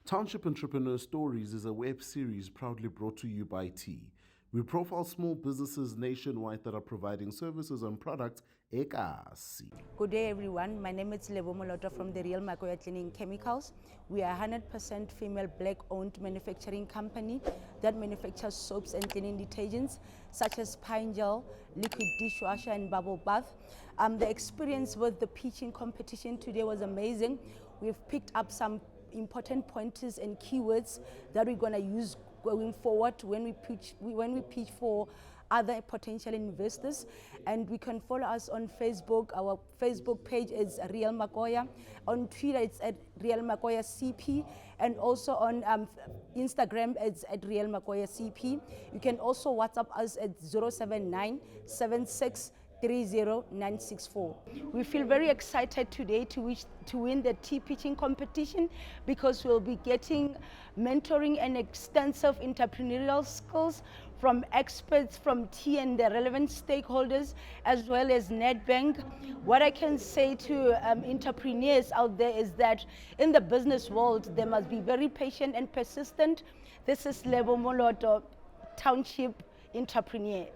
Township Entrepreneurs Stories is a web series proudly brought to you by T. We profile small businesses nationwide that are providing services and products ekasi. Good day, everyone. My name is Lebo Moloto from the Real Makoya Cleaning Chemicals. We are a 100% female black-owned manufacturing company that manufactures soaps and cleaning detergents such as pine gel, liquid dishwasher, and bubble bath. The experience with the pitching competition today was amazing. We've picked up some important pointers and keywords that we're going to use going forward when we pitch for other potential investors. And we can follow us on Facebook. Our Facebook page is Real Makoya. On Twitter, it's at Real Makoya CP, and also on Instagram, it's at Real Makoya CP. You can also WhatsApp us at 079 76 30964. We feel very excited today to win the tea pitching competition because we'll be getting mentoring and extensive entrepreneurial skills from experts from tea and the relevant stakeholders, as well as Nedbank. What I can say to entrepreneurs out there is that in the business world, they must be very patient and persistent. This is Lebo Moloto, Township Entrepreneur.